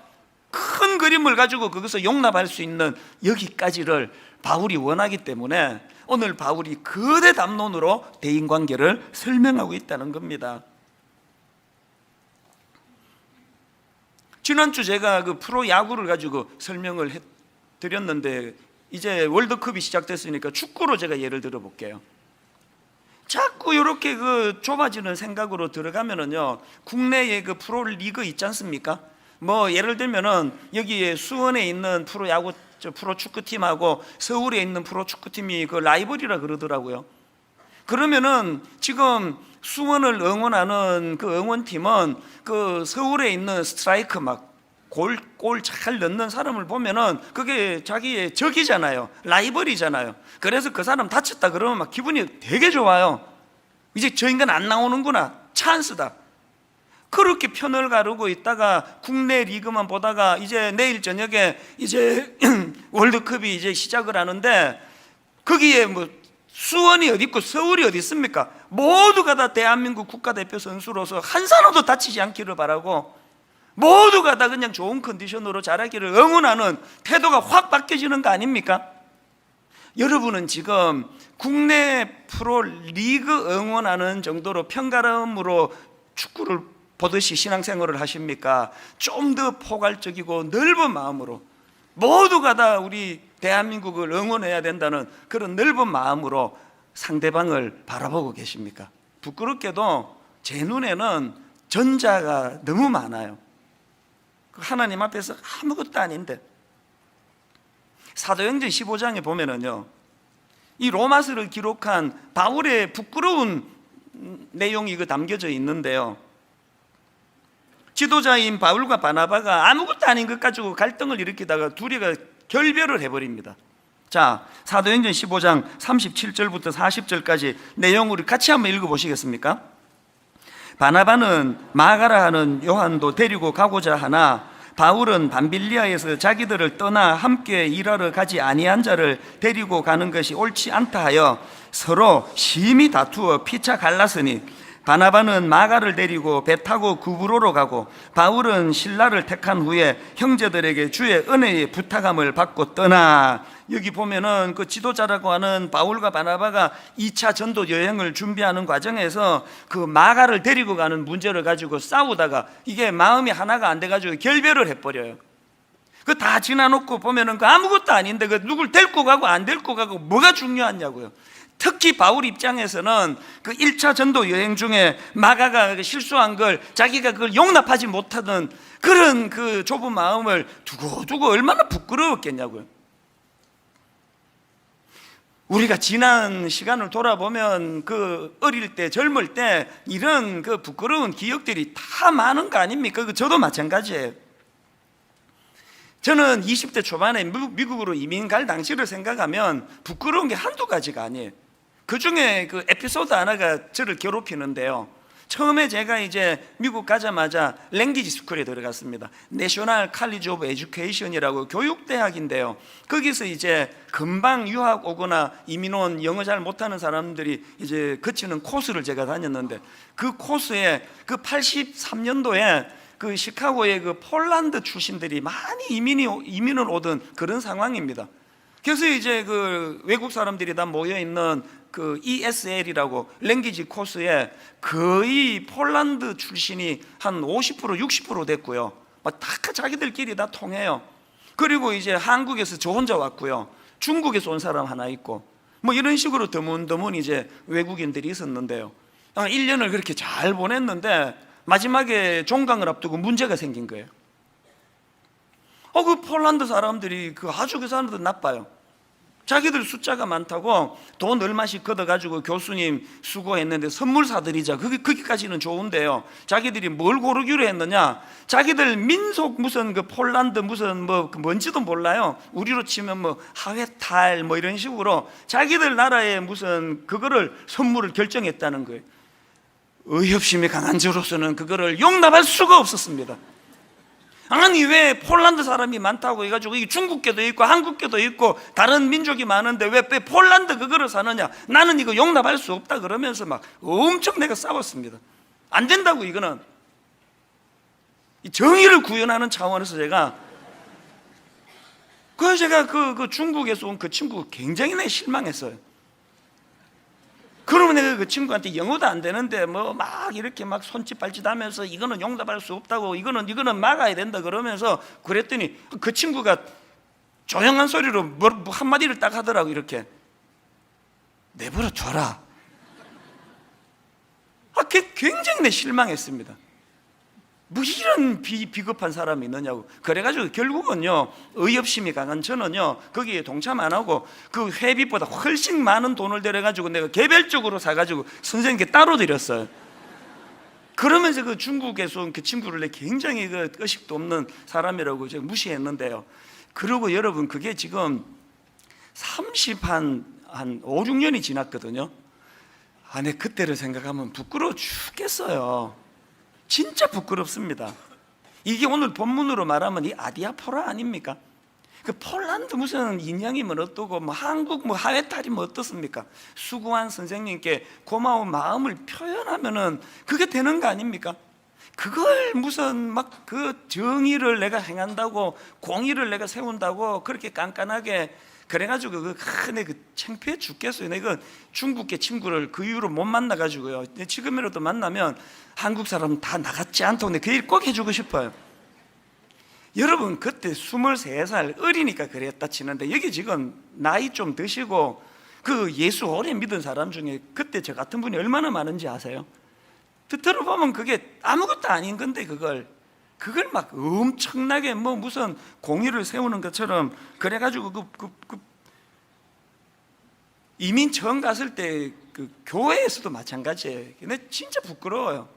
Speaker 1: 큰 그림을 가지고 그것을 용납할 수 있는 여기까지를 바울이 원하기 때문에 오늘 바울이 거대 담론으로 대인관계를 설명하고 있다는 겁니다. 지난주 제가 그 프로야구를 가지고 설명을 드렸는데 이제 월드컵이 시작됐으니까 축구로 제가 예를 들어 볼게요. 자꾸 이렇게 그 좁아지는 생각으로 들어가면은요, 국내에 그 프로리그 있지 않습니까? 뭐 예를 들면은 여기에 수원에 있는 프로야구 프로축구팀하고 서울에 있는 프로축구팀이 그 라이벌이라 그러더라고요. 그러면은 지금 수원을 응원하는 그 응원팀은 그 서울에 있는 스트라이크 막 골 잘 넣는 사람을 보면은 그게 자기의 적이잖아요. 라이벌이잖아요. 그래서 그 사람 다쳤다 그러면 막 기분이 되게 좋아요. 이제 저 인간 안 나오는구나, 찬스다. 그렇게 편을 가르고 있다가 국내 리그만 보다가 이제 내일 저녁에 이제 월드컵이 이제 시작을 하는데 거기에 뭐 수원이 어디 있고 서울이 어디 있습니까? 모두가 다 대한민국 국가대표 선수로서 한 사람도 다치지 않기를 바라고 모두가 다 그냥 좋은 컨디션으로 자라기를 응원하는 태도가 확 바뀌어지는 거 아닙니까? 여러분은 지금 국내 프로 리그 응원하는 정도로 편가름으로 축구를 보듯이 신앙생활을 하십니까? 좀 더 포괄적이고 넓은 마음으로 모두가 다 우리 대한민국을 응원해야 된다는 그런 넓은 마음으로 상대방을 바라보고 계십니까? 부끄럽게도 제 눈에는 전자가 너무 많아요. 하나님 앞에서 아무것도 아닌데. 사도행전 15장에 보면은요, 이 로마서를 기록한 바울의 부끄러운 내용이 담겨져 있는데요, 지도자인 바울과 바나바가 아무것도 아닌 것 가지고 갈등을 일으키다가 둘이가 결별을 해버립니다. 자, 사도행전 15장 37절부터 40절까지 내용을 같이 한번 읽어보시겠습니까? 바나바는 마가라 하는 요한도 데리고 가고자 하나 바울은 밤빌리아에서 자기들을 떠나 함께 일하러 가지 아니한 자를 데리고 가는 것이 옳지 않다 하여 서로 심히 다투어 피차 갈랐으니 바나바는 마가를 데리고 배 타고 구브로로 가고 바울은 신라를 택한 후에 형제들에게 주의 은혜의 부탁함을 받고 떠나. 여기 보면은 그 지도자라고 하는 바울과 바나바가 2차 전도 여행을 준비하는 과정에서 그 마가를 데리고 가는 문제를 가지고 싸우다가 이게 마음이 하나가 안 돼가지고 결별을 해버려요. 그 다 지나놓고 보면은 그 아무것도 아닌데 그 누굴 데리고 가고 안 데리고 가고 뭐가 중요하냐고요. 특히 바울 입장에서는 그 1차 전도 여행 중에 마가가 실수한 걸 자기가 그걸 용납하지 못하던 그런 그 좁은 마음을 두고 얼마나 부끄러웠겠냐고요. 우리가 지난 시간을 돌아보면 그 어릴 때 젊을 때 이런 그 부끄러운 기억들이 다 많은 거 아닙니까? 저도 마찬가지예요. 저는 20대 초반에 미국으로 이민 갈 당시를 생각하면 부끄러운 게 한두 가지가 아니에요. 그 중에 그 에피소드 하나가 저를 괴롭히는데요, 처음에 제가 이제 미국 가자마자 랭귀지 스쿨에 들어갔습니다. 내셔널 칼리지 오브 에듀케이션이라고 교육대학인데요. 거기서 이제 금방 유학 오거나 이민 온 영어 잘 못하는 사람들이 이제 거치는 코스를 제가 다녔는데, 그 코스에 그 83년도에 그 시카고의 그 폴란드 출신들이 많이 이민을 오던 그런 상황입니다. 그래서 이제 그 외국 사람들이 다 모여 있는 그 ESL이라고 랭귀지 코스에 거의 폴란드 출신이 한 50% 60% 됐고요. 다 자기들끼리 다 통해요. 그리고 이제 한국에서 저 혼자 왔고요. 중국에서 온 사람 하나 있고, 뭐 이런 식으로 드문드문 이제 외국인들이 있었는데요. 1년을 그렇게 잘 보냈는데 마지막에 종강을 앞두고 문제가 생긴 거예요. 그 폴란드 사람들이 아주 그 사람들 나빠요. 자기들 숫자가 많다고 돈 얼마씩 걷어가지고 교수님 수고했는데 선물 사드리자. 거기까지는 좋은데요. 자기들이 뭘 고르기로 했느냐? 자기들 민속 무슨 그 폴란드 무슨 뭔지도 몰라요. 우리로 치면 하회탈 이런 식으로 자기들 나라의 무슨 그거를 선물을 결정했다는 거예요. 의협심이 강한 저로서는 그거를 용납할 수가 없었습니다. 아니, 왜 폴란드 사람이 많다고 해가지고 중국계도 있고 한국계도 있고 다른 민족이 많은데 왜 폴란드 그거를 사느냐? 나는 이거 용납할 수 없다 그러면서 막 엄청 내가 싸웠습니다. 안 된다고. 이거는 정의를 구현하는 차원에서 그래서 제가 그 중국에서 온 그 친구 굉장히 내가 실망했어요. 그러면 내가 그 친구한테 영어도 안 되는데 막 이렇게 막 손짓 발짓 하면서 이거는 용납할 수 없다고, 이거는 막아야 된다 그러면서 그랬더니 그 친구가 조용한 소리로 한마디를 딱 하더라고. 이렇게 내버려 둬라. 굉장히 내 실망했습니다. 이런 비겁한 사람이 있느냐고. 그래가지고 결국은요, 의협심이 강한 저는요 거기에 동참 안 하고 그 회비보다 훨씬 많은 돈을 들여가지고 내가 개별적으로 사가지고 선생님께 따로 드렸어요. 그러면서 그 중국에서 온 그 지구를 내 굉장히 그 의식도 없는 사람이라고 제가 무시했는데요. 그리고 여러분, 그게 지금 한 5, 6년이 지났거든요. 내 그때를 생각하면 부끄러워 죽겠어요. 진짜 부끄럽습니다. 이게 오늘 본문으로 말하면 이 아디아포라 아닙니까? 그 폴란드 무슨 인양이면 어떠고 한국 하회탈이 어떻습니까? 수고한 선생님께 고마운 마음을 표현하면은 그게 되는 거 아닙니까? 그걸 무슨 그 정의를 내가 행한다고, 공의를 내가 세운다고 그렇게 깐깐하게 그래가지고 창피해 죽겠어요. 내가 중국계 친구를 그 이후로 못 만나가지고요. 지금이라도 만나면 한국 사람 다 나갔지 않다고 그 일 꼭 해주고 싶어요. 여러분, 그때 23살 어리니까 그랬다 치는데, 여기 지금 나이 좀 드시고 그 예수 오래 믿은 사람 중에 그때 저 같은 분이 얼마나 많은지 아세요? 들어보면 그게 아무것도 아닌 건데 그걸 막 엄청나게 무슨 공의를 세우는 것처럼 그래가지고 이민 처음 갔을 때 그 교회에서도 마찬가지예요. 근데 진짜 부끄러워요.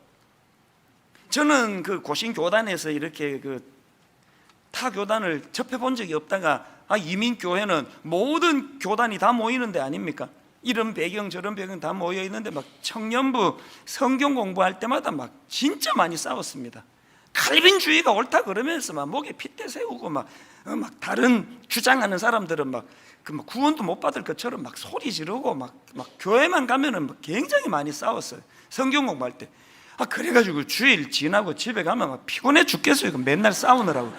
Speaker 1: 저는 그 고신 교단에서 이렇게 타 교단을 접해본 적이 없다가 이민 교회는 모든 교단이 다 모이는 데 아닙니까? 이런 배경 저런 배경 다 모여 있는데 청년부 성경 공부할 때마다 진짜 많이 싸웠습니다. 칼빈주의가 옳다 그러면서 목에 핏대 세우고 다른 주장하는 사람들은 구원도 못 받을 것처럼 소리 지르고 교회만 가면은 굉장히 많이 싸웠어요. 성경 공부할 때. 그래가지고 주일 지나고 집에 가면 피곤해 죽겠어요. 맨날 싸우느라고.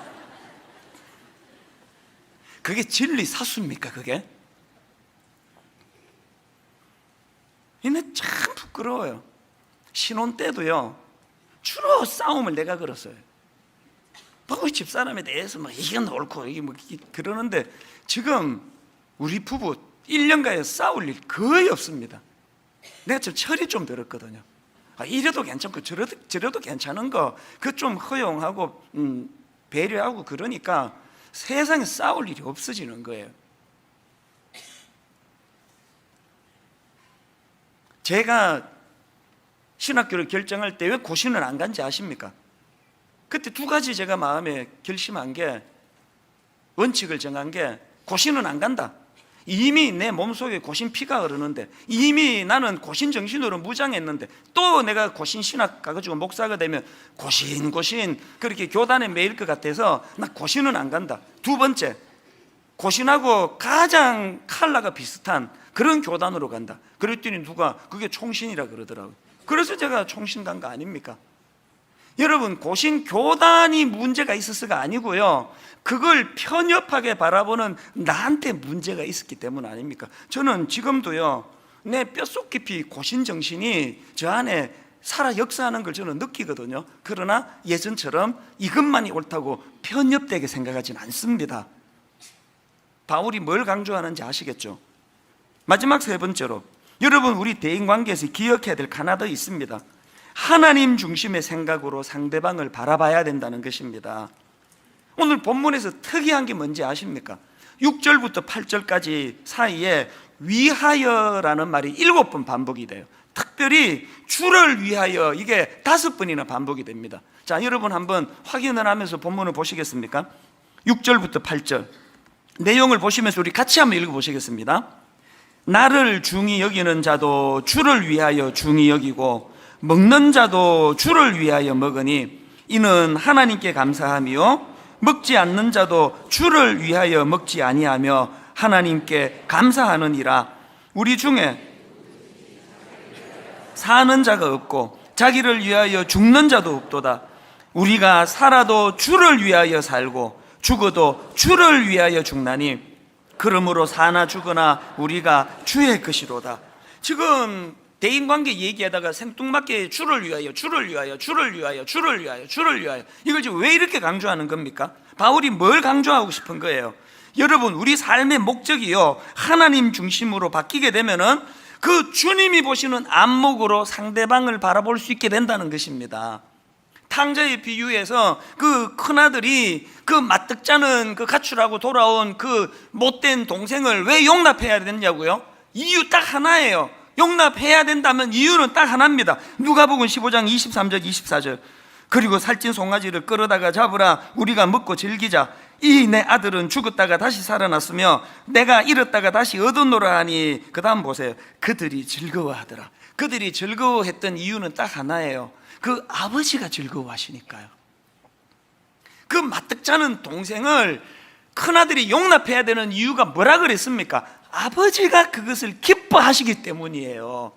Speaker 1: 그게 진리 사수입니까? 그게? 근데 참 부끄러워요. 신혼 때도요, 주로 싸움을 내가 걸었어요. 집사람에 대해서 이건 옳고 이게 그러는데, 지금 우리 부부 1년간에 싸울 일 거의 없습니다. 내가 좀 철이 좀 들었거든요. 이래도 괜찮고 저래도 괜찮은 거 그 좀 허용하고 배려하고 그러니까 세상에 싸울 일이 없어지는 거예요. 제가 신학교를 결정할 때 왜 고신을 안 간지 아십니까? 그때 두 가지 제가 마음에 결심한 게, 원칙을 정한 게, 고신은 안 간다. 이미 내 몸속에 고신 피가 흐르는데, 이미 나는 고신 정신으로 무장했는데, 또 내가 고신 신학 가가지고 목사가 되면 고신 그렇게 교단에 매일 것 같아서 나 고신은 안 간다. 두 번째, 고신하고 가장 컬러가 비슷한 그런 교단으로 간다. 그랬더니 누가 그게 총신이라 그러더라고요. 그래서 제가 총신 간 거 아닙니까? 여러분, 고신 교단이 문제가 있어서가 아니고요, 그걸 편협하게 바라보는 나한테 문제가 있었기 때문 아닙니까? 저는 지금도요, 내 뼛속 깊이 고신 정신이 저 안에 살아 역사하는 걸 저는 느끼거든요. 그러나 예전처럼 이것만이 옳다고 편협되게 생각하진 않습니다. 바울이 뭘 강조하는지 아시겠죠? 마지막 세 번째로, 여러분, 우리 대인관계에서 기억해야 될 하나 더 있습니다. 하나님 중심의 생각으로 상대방을 바라봐야 된다는 것입니다. 오늘 본문에서 특이한 게 뭔지 아십니까? 6절부터 8절까지 사이에 위하여라는 말이 7번 반복이 돼요. 특별히 주를 위하여, 이게 5번이나 반복이 됩니다. 자, 여러분 한번 확인을 하면서 본문을 보시겠습니까? 6절부터 8절 내용을 보시면서 우리 같이 한번 읽어보시겠습니다. 나를 중히 여기는 자도 주를 위하여 중히 여기고, 먹는 자도 주를 위하여 먹으니 이는 하나님께 감사하며, 먹지 않는 자도 주를 위하여 먹지 아니하며 하나님께 감사하느니라. 우리 중에 사는 자가 없고 자기를 위하여 죽는 자도 없도다. 우리가 살아도 주를 위하여 살고 죽어도 주를 위하여 죽나니 그러므로 사나 죽으나 우리가 주의 것이로다. 지금 대인관계 얘기하다가 생뚱맞게 주를 위하여 이걸 지금 왜 이렇게 강조하는 겁니까? 바울이 뭘 강조하고 싶은 거예요? 여러분, 우리 삶의 목적이요, 하나님 중심으로 바뀌게 되면은 그 주님이 보시는 안목으로 상대방을 바라볼 수 있게 된다는 것입니다. 탕자의 비유에서 그 큰아들이 그 마뜩자는 그 가출하고 돌아온 그 못된 동생을 왜 용납해야 되냐고요? 이유 딱 하나예요. 용납해야 된다면 이유는 딱 하나입니다. 누가복음 15장 23절 24절 그리고 살찐 송아지를 끌어다가 잡으라. 우리가 먹고 즐기자. 이 내 아들은 죽었다가 다시 살아났으며 내가 잃었다가 다시 얻었노라 하니, 그 다음 보세요. 그들이 즐거워하더라. 그들이 즐거워했던 이유는 딱 하나예요. 그 아버지가 즐거워하시니까요. 그 마뜩자는 동생을 큰아들이 용납해야 되는 이유가 뭐라 그랬습니까? 아버지가 그것을 기뻐하시기 때문이에요.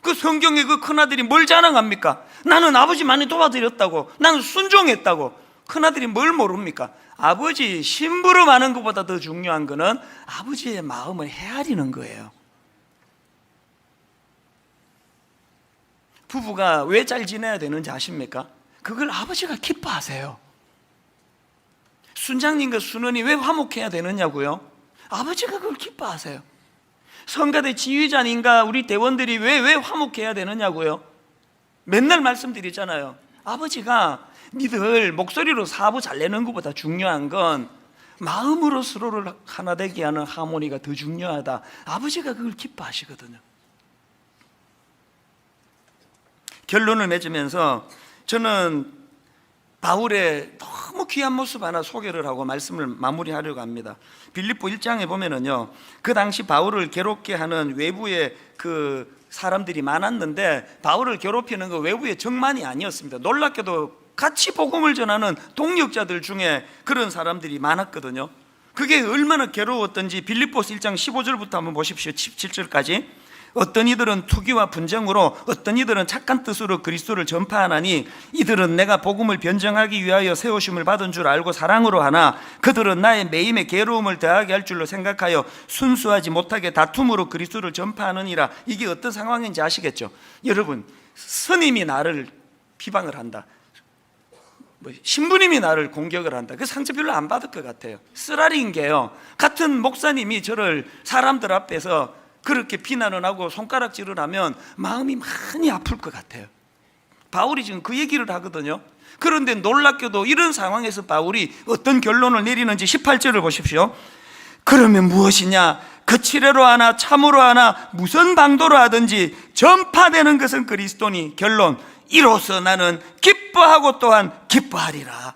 Speaker 1: 그 성경에 그 큰아들이 뭘 자랑합니까? 나는 아버지 많이 도와드렸다고, 나는 순종했다고. 큰아들이 뭘 모릅니까? 아버지 심부름하는 것보다 더 중요한 거는 아버지의 마음을 헤아리는 거예요. 부부가 왜 잘 지내야 되는지 아십니까? 그걸 아버지가 기뻐하세요. 순장님과 순원이 왜 화목해야 되느냐고요? 아버지가 그걸 기뻐하세요. 성가대 지휘자님과 우리 대원들이 왜 화목해야 되느냐고요? 맨날 말씀드리잖아요. 아버지가 니들 목소리로 사부 잘 내는 것보다 중요한 건 마음으로 서로를 하나 되게 하는 하모니가 더 중요하다. 아버지가 그걸 기뻐하시거든요. 결론을 맺으면서 저는 바울의 너무 귀한 모습 하나 소개를 하고 말씀을 마무리하려고 합니다. 빌립보 1장에 보면은요, 그 당시 바울을 괴롭게 하는 외부의 그 사람들이 많았는데 바울을 괴롭히는 그 외부의 정만이 아니었습니다. 놀랍게도 같이 복음을 전하는 동역자들 중에 그런 사람들이 많았거든요. 그게 얼마나 괴로웠던지 빌립보서 1장 15절부터 한번 보십시오. 17절까지. 어떤 이들은 투기와 분쟁으로, 어떤 이들은 착한 뜻으로 그리스도를 전파하나니 이들은 내가 복음을 변정하기 위하여 세우심을 받은 줄 알고 사랑으로 하나 그들은 나의 매임에 괴로움을 더하게 할 줄로 생각하여 순수하지 못하게 다툼으로 그리스도를 전파하느니라. 이게 어떤 상황인지 아시겠죠? 여러분, 스님이 나를 비방을 한다, 신부님이 나를 공격을 한다, 그 상처 별로 안 받을 것 같아요. 쓰라린 게요, 같은 목사님이 저를 사람들 앞에서 그렇게 비난을 하고 손가락질을 하면 마음이 많이 아플 것 같아요. 바울이 지금 그 얘기를 하거든요. 그런데 놀랍게도 이런 상황에서 바울이 어떤 결론을 내리는지 18절을 보십시오. 그러면 무엇이냐? 거칠애로 하나 참으로 하나 무슨 방도로 하든지 전파되는 것은 그리스도니 결론, 이로써 나는 기뻐하고 또한 기뻐하리라.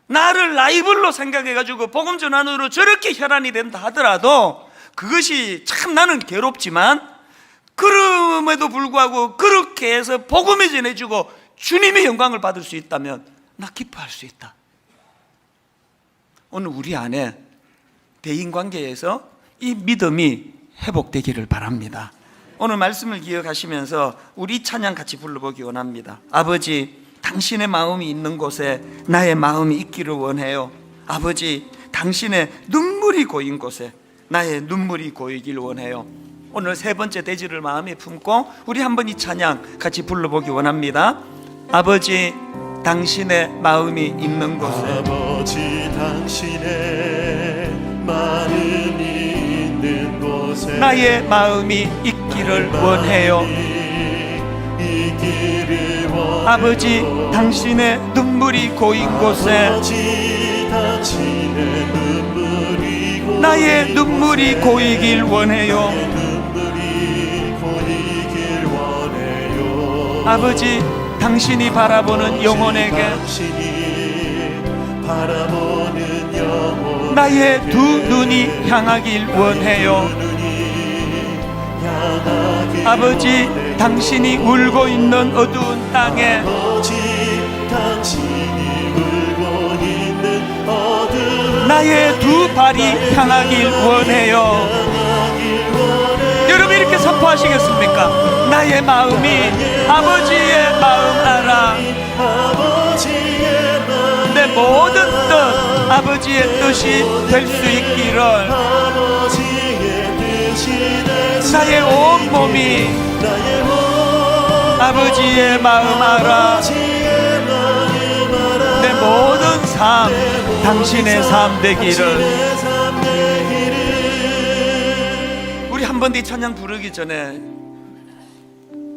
Speaker 1: 나를 라이벌로 생각해가지고 복음 전환으로 저렇게 혈안이 된다 하더라도 그것이 참 나는 괴롭지만, 그럼에도 불구하고 그렇게 해서 복음을 전해주고 주님의 영광을 받을 수 있다면 나 기뻐할 수 있다. 오늘 우리 안에 대인관계에서 이 믿음이 회복되기를 바랍니다. 오늘 말씀을 기억하시면서 우리 찬양 같이 불러보기 원합니다. 아버지, 당신의 마음이 있는 곳에 나의 마음이 있기를 원해요. 아버지, 당신의 눈물이 고인 곳에 나의 눈물이 고이길 원해요. 오늘 세 번째 대지를 마음에 품고 우리 한번 이 찬양 같이 불러보기 원합니다. 아버지, 당신의 마음이 있는 곳에,
Speaker 2: 아버지, 당신의 마음이 있는 곳에
Speaker 1: 나의 마음이 있기를 원해요. 아버지, 당신의 눈물이 고인 곳에 나의 눈물이 고이길 원해요. 아버지, 당신이 바라보는 영혼에게 나의 두 눈이 향하길 원해요. 아버지, 당신이 울고 있는 어두운 땅에 나의 두 발이 향하길 원해요. 여러분 이렇게 선포하시겠습니까? 나의 마음이 아버지의 마음 알아. 내 모든 뜻 아버지의 뜻이 될 수 있기를. 나의 온 몸이 아버지의 마음 알아. 내 모든 삶 당신의 삶 되기를. 우리 한 번 더 찬양 부르기 전에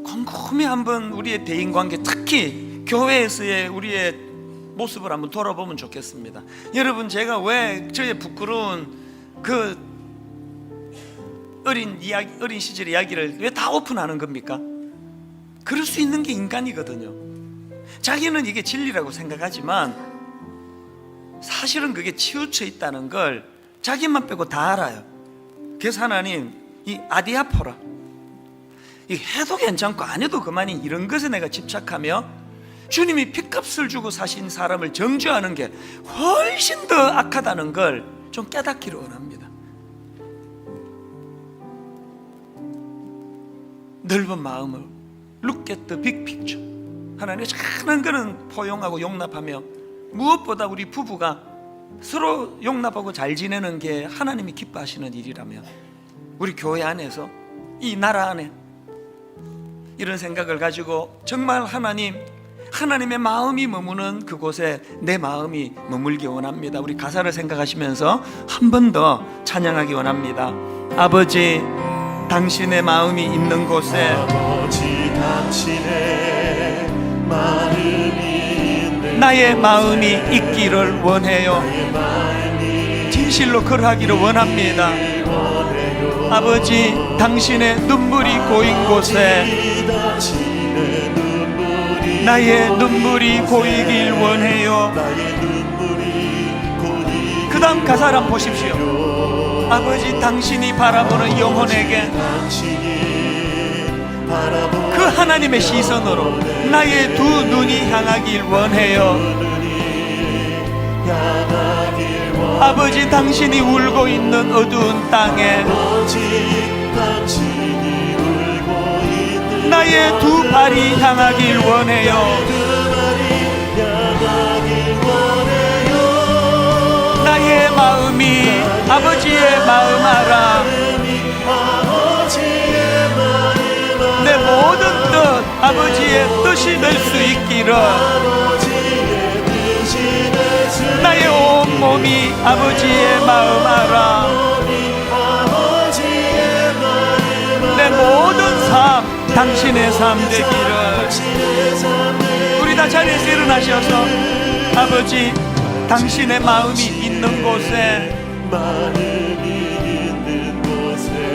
Speaker 1: 곰곰이 한번 우리의 대인관계, 특히 교회에서의 우리의 모습을 한번 돌아보면 좋겠습니다. 여러분, 제가 왜 저의 부끄러운 그 어린 시절의 이야기를 왜 다 오픈하는 겁니까? 그럴 수 있는 게 인간이거든요. 자기는 이게 진리라고 생각하지만 사실은 그게 치우쳐 있다는 걸 자기만 빼고 다 알아요. 그래서 하나님, 이 아디아포라, 이 해도 괜찮고 안 해도 그만인 이런 것에 내가 집착하며 주님이 핏값을 주고 사신 사람을 정죄하는 게 훨씬 더 악하다는 걸 좀 깨닫기를 원합니다. 넓은 마음을 Look at the big picture. 하나님의 작은 거는 포용하고 용납하며, 무엇보다 우리 부부가 서로 용납하고 잘 지내는 게 하나님이 기뻐하시는 일이라면 우리 교회 안에서, 이 나라 안에 이런 생각을 가지고 정말 하나님의 마음이 머무는 그곳에 내 마음이 머물기 원합니다. 우리 가사를 생각하시면서 한 번 더 찬양하기 원합니다. 아버지, 당신의 마음이 있는 곳에,
Speaker 2: 아버지, 당신의 마음이 있는
Speaker 1: 나의 마음이 있기를 원해요. 진실로 그러하기를 원합니다. 아버지, 당신의 눈물이 고인 곳에 나의 눈물이 고이길 원해요. 그 다음 가사를 한번 보십시오. 아버지, 당신이 바라보는 영혼에게 그 하나님의 시선으로 나의 두 눈이 향하길 원해요. 아버지, 당신이 울고 있는 어두운 땅에 나의 두 발이 향하길 원해요. 나의 마음이 아버지의 마음 알아. 내 모든 뜻 아버지의 뜻이 될 수 있기를. 나의 온 몸이 아버지의 마음 알아. 내 모든 삶 당신의 삶 되기를. 우리 다 자리에서 일어나셔서 아버지, 당신의 마음이 있는 곳에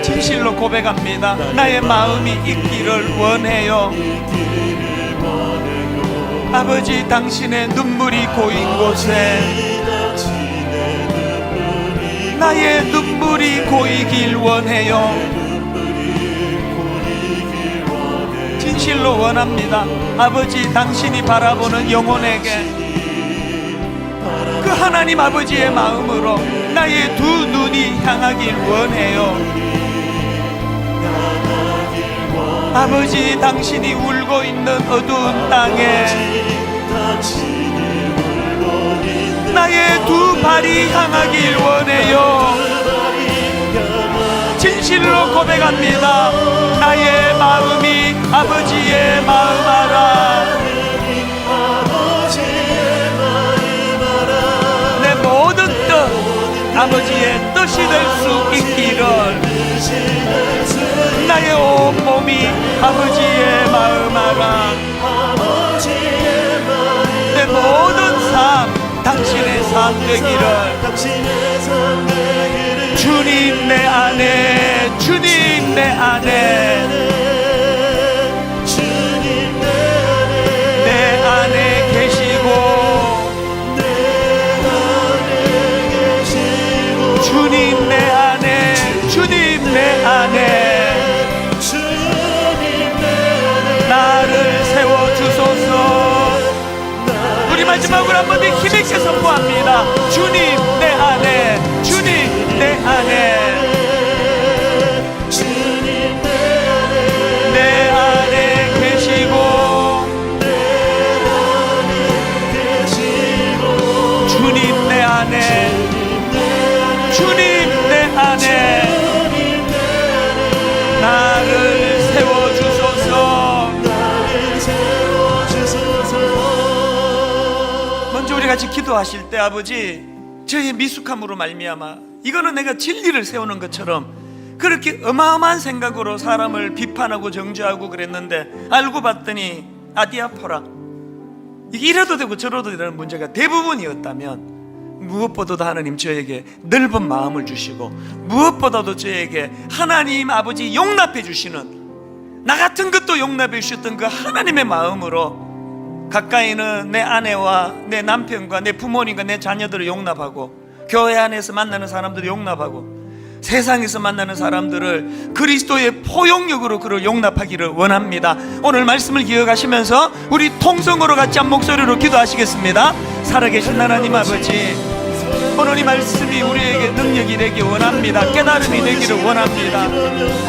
Speaker 1: 진실로 고백합니다. 나의 마음이 있기를 원해요. 아버지 당신의 눈물이 고인 곳에 나의 눈물이 고이길 원해요. 진실로 원합니다. 아버지 당신이 바라보는 영혼에게 그 하나님 아버지의 마음으로 나의 두 눈이 향하길 원해요. 아버지 당신이 울고 있는 어두운 땅에 나의 두 발이 향하길 원해요. 진실로 고백합니다. 나의 마음이 아버지의 마음 알아. 내 모든 뜻 아버지의 뜻이 될 수 있기를. 나의 온몸이 아버지의 마음 알아. 내 모든 삶 당신의 삶 되기를. 주님 내 안에, 주님 내 안에, 내 안에 계시고, 주님 내 안에, 주님 내 안에 나를 세워주소서. 우리 마지막으로 한 번 더 힘있게 선포합니다. 주님 내 안에, 주님 내 안에, 내 안에 계시고, 주님 내 안에, 주님 내 안에 나를 세워주소서. 먼저 우리 같이 기도하실 때 아버지 저의 미숙함으로 말미암아 이거는 내가 진리를 세우는 것처럼 그렇게 어마어마한 생각으로 사람을 비판하고 정죄하고 그랬는데 알고 봤더니 아디아포라 이게 이래도 되고 저래도 되는 문제가 대부분이었다면 무엇보다도 하나님 저에게 넓은 마음을 주시고 무엇보다도 저에게 하나님 아버지 용납해 주시는 나 같은 것도 용납해 주셨던 그 하나님의 마음으로 가까이는 내 아내와 내 남편과 내 부모님과 내 자녀들을 용납하고 교회 안에서 만나는 사람들을 용납하고 세상에서 만나는 사람들을 그리스도의 포용력으로 그를 용납하기를 원합니다. 오늘 말씀을 기억하시면서 우리 통성으로 같이 한 목소리로 기도하시겠습니다. 살아계신 하나님 아버지, 오늘 이 말씀이 우리에게 능력이 되기 원합니다. 깨달음이 되기를 원합니다.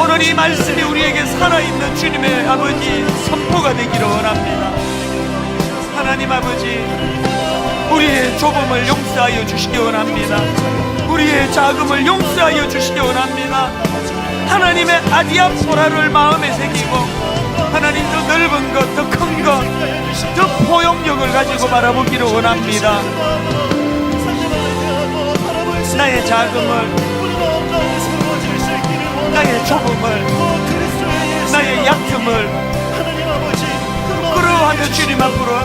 Speaker 1: 오늘 이 말씀이 우리에게 살아있는 주님의 아버지 선포가 되기를 원합니다. 하나님 아버지, 우리의 좁음을 용서하여 주시기 원합니다. 우리의 자금을 용서하여 주시기 원합니다. 하나님의 아디아포라를 마음에 새기고 하나님 더 넓은 것, 더 큰 것, 더 포용력을 가지고 바라보기를 원합니다. 나의 자금을, 나의 좁음을, 나의 약점을 부끄러워하며 주님 앞으로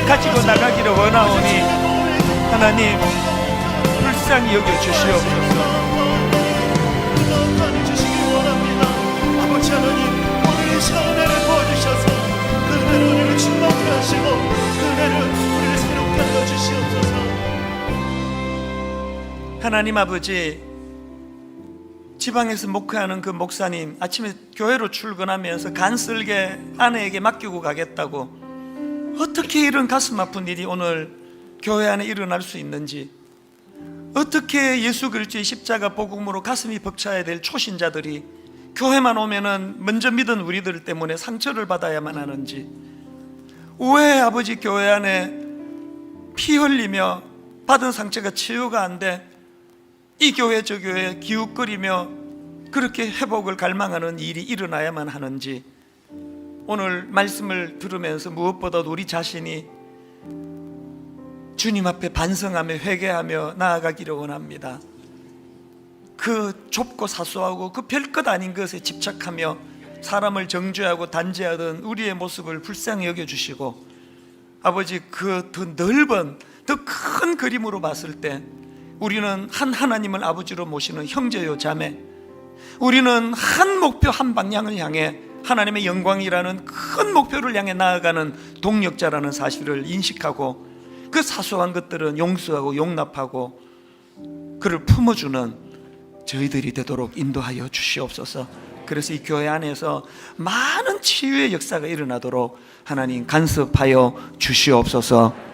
Speaker 1: 가지고 나가기를 원하오니 하나님 불쌍히 여겨주시옵소서.
Speaker 2: 아버지 하나님, 오늘 이 은혜를 부어주셔서 그 은혜로 우리를 충만케 하시고 그 은혜를 우리를 새롭게 하여 주시옵소서.
Speaker 1: 하나님 아버지, 지방에서 목회하는 그 목사님 아침에 교회로 출근하면서 간쓸게 아내에게 맡기고 가겠다고 어떻게 이런 가슴 아픈 일이 오늘 교회 안에 일어날 수 있는지, 어떻게 예수 그리스도의 십자가 복음으로 가슴이 벅차야 될 초신자들이 교회만 오면은 먼저 믿은 우리들 때문에 상처를 받아야만 하는지, 왜 아버지 교회 안에 피 흘리며 받은 상처가 치유가 안 돼 이 교회 저 교회 기웃거리며 그렇게 회복을 갈망하는 일이 일어나야만 하는지, 오늘 말씀을 들으면서 무엇보다도 우리 자신이 주님 앞에 반성하며 회개하며 나아가기를 원합니다. 그 좁고 사소하고 그 별것 아닌 것에 집착하며 사람을 정죄하고 단죄하던 우리의 모습을 불쌍히 여겨주시고, 아버지 그 더 넓은 더 큰 그림으로 봤을 때 우리는 한 하나님을 아버지로 모시는 형제요 자매, 우리는 한 목표 한 방향을 향해 하나님의 영광이라는 큰 목표를 향해 나아가는 동력자라는 사실을 인식하고 그 사소한 것들은 용서하고 용납하고 그를 품어주는 저희들이 되도록 인도하여 주시옵소서. 그래서 이 교회 안에서 많은 치유의 역사가 일어나도록 하나님 간섭하여 주시옵소서.